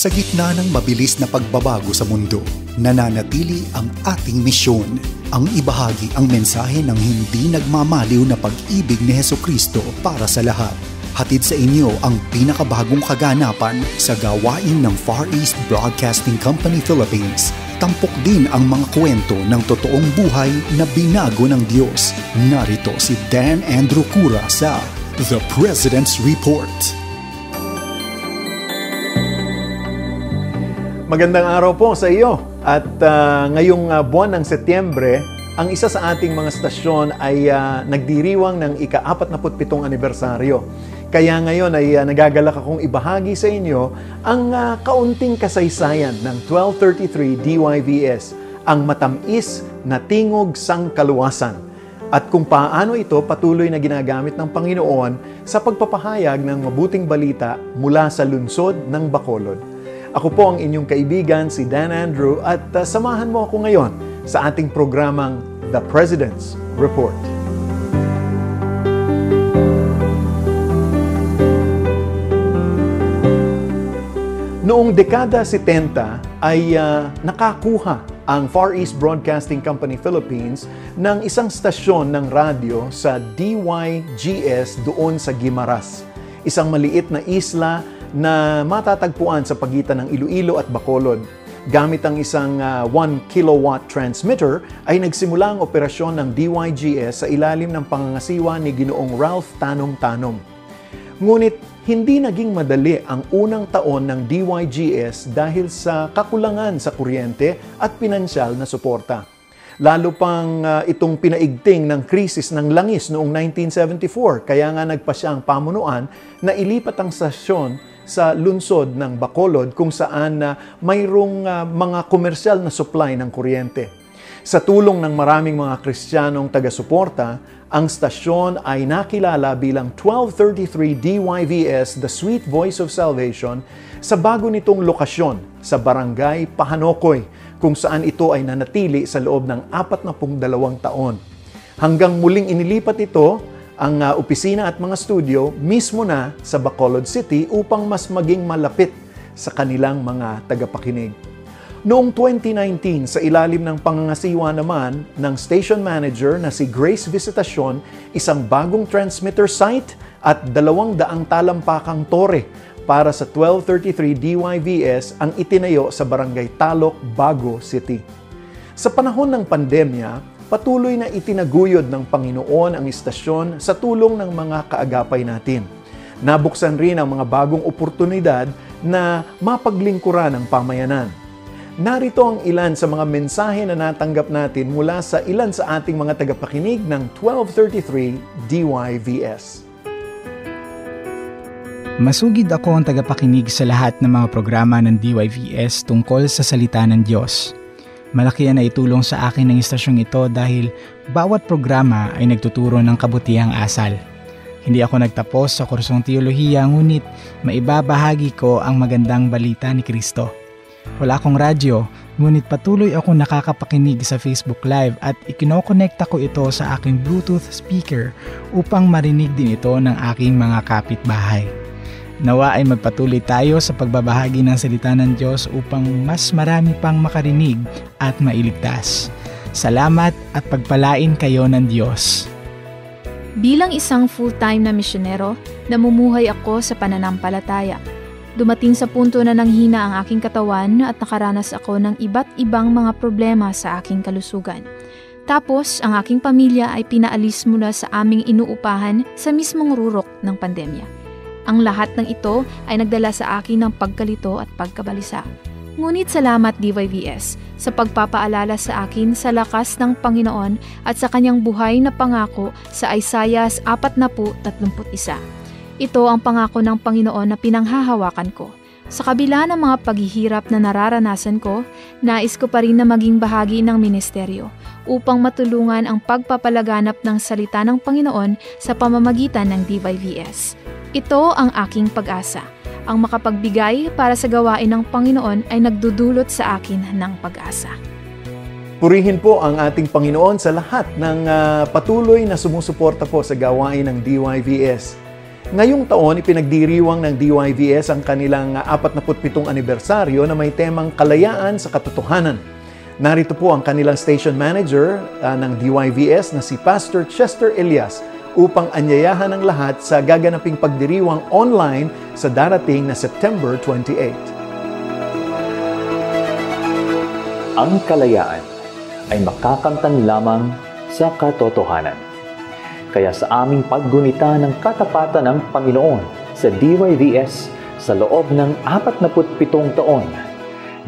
Sa gitna ng mabilis na pagbabago sa mundo, nananatili ang ating misyon, ang ibahagi ang mensahe ng hindi nagmamaliw na pag-ibig ni Hesukristo para sa lahat. Hatid sa inyo ang pinakabagong kaganapan sa gawain ng Far East Broadcasting Company Philippines. Tampok din ang mga kwento ng totoong buhay na binago ng Diyos. Narito si Dan Andrew Cura sa The President's Report. Magandang araw po sa iyo. At ngayong buwan ng Setyembre, ang isa sa ating mga stasyon ay nagdiriwang ng ika-47 anibersaryo. Kaya ngayon ay nagagalak akong ibahagi sa inyo ang kaunting kasaysayan ng 1233 DYVS, ang matamis na tingog sangkaluwasan, at kung paano ito patuloy na ginagamit ng Panginoon sa pagpapahayag ng mabuting balita mula sa lungsod ng Bacolod. Ako po ang inyong kaibigan, si Dan Andrew, at samahan mo ako ngayon sa ating programang The President's Report. Noong dekada 70 ay nakakuha ang Far East Broadcasting Company Philippines ng isang stasyon ng radyo sa DYGS doon sa Guimaras, isang maliit na isla na matatagpuan sa pagitan ng Iloilo at Bacolod. Gamit ang isang 1 kilowatt transmitter ay nagsimula ang operasyon ng DYGS sa ilalim ng pangangasiwa ni Ginoong Ralph Tanom-Tanom. Ngunit hindi naging madali ang unang taon ng DYGS dahil sa kakulangan sa kuryente at pinansyal na suporta. Lalo pang itong pinaigting ng krisis ng langis noong 1974, kaya nga nagpasya ang pamunuan na ilipat ang stasyon sa lungsod ng Bacolod kung saan mayroong mga komersyal na supply ng kuryente. Sa tulong ng maraming mga Kristiyanong taga-suporta, ang stasyon ay nakilala bilang 1233 DYVS, The Sweet Voice of Salvation, sa bago nitong lokasyon sa Barangay Pahanokoy, kung saan ito ay nanatili sa loob ng 42 taon. Hanggang muling inilipat ito ang opisina at mga studio mismo na sa Bacolod City upang mas maging malapit sa kanilang mga tagapakinig. Noong 2019, sa ilalim ng pangangasiwa naman ng station manager na si Grace Visitacion, isang bagong transmitter site at 200 talampakang tore para sa 1233 DYVS ang itinayo sa Barangay Talok, Bago City. Sa panahon ng pandemya, patuloy na itinaguyod ng Panginoon ang istasyon sa tulong ng mga kaagapay natin. Nabuksan rin ang mga bagong oportunidad na mapaglingkuran ang pamayanan. Narito ang ilan sa mga mensahe na natanggap natin mula sa ilan sa ating mga tagapakinig ng 1233 DYVS. Masugid ako ang tagapakinig sa lahat ng mga programa ng DYVS tungkol sa salita ng Diyos. Malaki na itulong sa akin ng istasyong ito dahil bawat programa ay nagtuturo ng kabutihang asal. Hindi ako nagtapos sa kursong teolohiya, ngunit maibabahagi ko ang magandang balita ni Kristo. Wala akong radyo, ngunit patuloy akong nakakapakinig sa Facebook Live at ikinokonekta ko ito sa aking Bluetooth speaker upang marinig din ito ng aking mga kapitbahay. Nawa ay magpatuloy tayo sa pagbabahagi ng salita ng Diyos upang mas marami pang makarinig at mailigtas. Salamat at pagpalain kayo ng Diyos. Bilang isang full-time na misyonero, namumuhay ako sa pananampalataya. Dumating sa punto na nanghina ang aking katawan at nakaranas ako ng iba't ibang mga problema sa aking kalusugan. Tapos, ang aking pamilya ay pinaalis mula sa aming inuupahan sa mismong rurok ng pandemya. Ang lahat ng ito ay nagdala sa akin ng pagkalito at pagkabalisa. Ngunit salamat DYVS sa pagpapaalala sa akin sa lakas ng Panginoon at sa kanyang buhay na pangako sa Isaiah 40:31. Ito ang pangako ng Panginoon na pinanghahawakan ko. Sa kabila ng mga paghihirap na nararanasan ko, nais ko pa rin na maging bahagi ng ministeryo upang matulungan ang pagpapalaganap ng salita ng Panginoon sa pamamagitan ng DYVS. Ito ang aking pag-asa. Ang makapagbigay para sa gawain ng Panginoon ay nagdudulot sa akin ng pag-asa. Purihin po ang ating Panginoon sa lahat ng patuloy na sumusuporta po sa gawain ng DYVS. Ngayong taon, ipinagdiriwang ng DYVS ang kanilang 47. anibersaryo na may temang kalayaan sa katotohanan. Narito po ang kanilang station manager ng DYVS na si Pastor Chester Elias upang anyayahan ang lahat sa gaganaping pagdiriwang online sa darating na September 28. Ang kalayaan ay makakamtan lamang sa katotohanan. Kaya sa aming paggunita ng katapatan ng Panginoon sa DYVS sa loob ng 47 taon,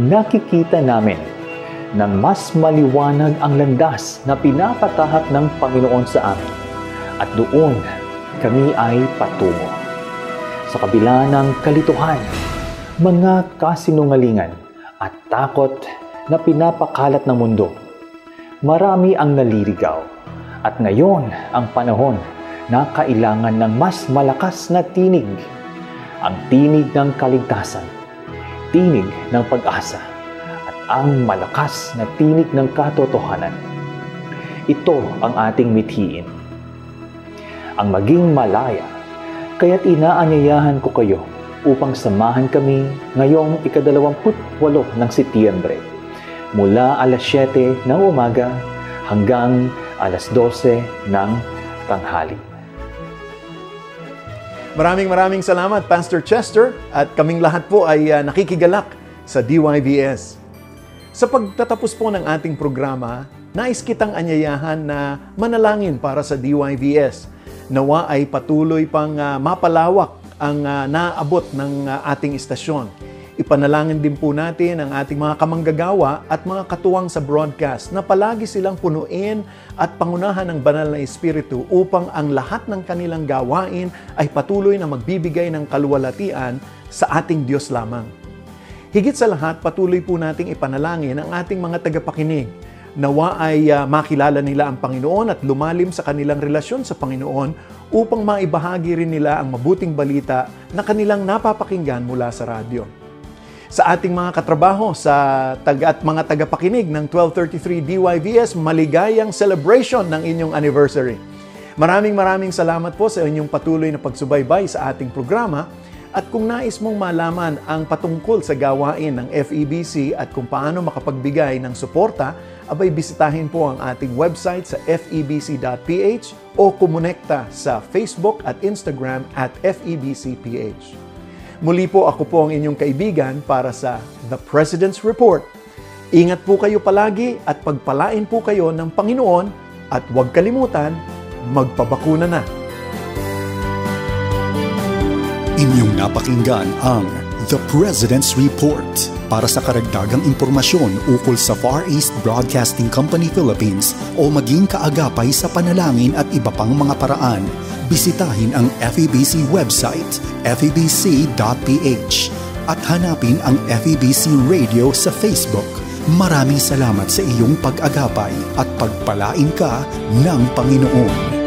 nakikita namin na mas maliwanag ang landas na pinapatahak ng Panginoon sa amin. At doon kami ay patungo. Sa kabila ng kalituhan, mga kasinungalingan at takot na pinapakalat ng mundo, marami ang naliligaw. At ngayon ang panahon na kailangan ng mas malakas na tinig. Ang tinig ng kaligtasan, tinig ng pag-asa, at ang malakas na tinig ng katotohanan. Ito ang ating mithiin. Ang maging malaya, kaya't inaanyayahan ko kayo upang samahan kami ngayong ika-28 ng Setyembre mula alas 7 ng umaga hanggang alas 12 ng tanghali. Maraming salamat, Pastor Chester, at kaming lahat po ay nakikigalak sa DYVS. Sa pagtatapos po ng ating programa, nais kitang anyayahan na manalangin para sa DYVS. Nawa ay patuloy pang mapalawak ang naabot ng ating istasyon. Ipanalangin din po natin ang ating mga kamanggagawa at mga katuwang sa broadcast na palagi silang punuin at pangunahan ng banal na Espiritu upang ang lahat ng kanilang gawain ay patuloy na magbibigay ng kaluwalhatian sa ating Diyos lamang. Higit sa lahat, patuloy po nating ipanalangin ang ating mga tagapakinig. Nawa ay makilala nila ang Panginoon at lumalim sa kanilang relasyon sa Panginoon upang maibahagi rin nila ang mabuting balita na kanilang napapakinggan mula sa radyo. Sa ating mga katrabaho at mga tagapakinig ng 1233 DYVS, maligayang celebration ng inyong anniversary. Maraming salamat po sa inyong patuloy na pagsubaybay sa ating programa. At kung nais mong malaman ang patungkol sa gawain ng FEBC at kung paano makapagbigay ng suporta, abay bisitahin po ang ating website sa febc.ph o kumonekta sa Facebook at Instagram at FEBCPH. Muli po ako po ang inyong kaibigan para sa The President's Report. Ingat po kayo palagi at pagpalain po kayo ng Panginoon at huwag kalimutan, magpabakuna na. Inyong napakinggan ang The President's Report. Para sa karagdagang impormasyon ukol sa Far East Broadcasting Company Philippines o maging kaagapay sa panalangin at iba pang mga paraan, bisitahin ang FEBC website, febc.ph, at hanapin ang FEBC Radio sa Facebook. Maraming salamat sa iyong pag-agapay at pagpalain ka ng Panginoon.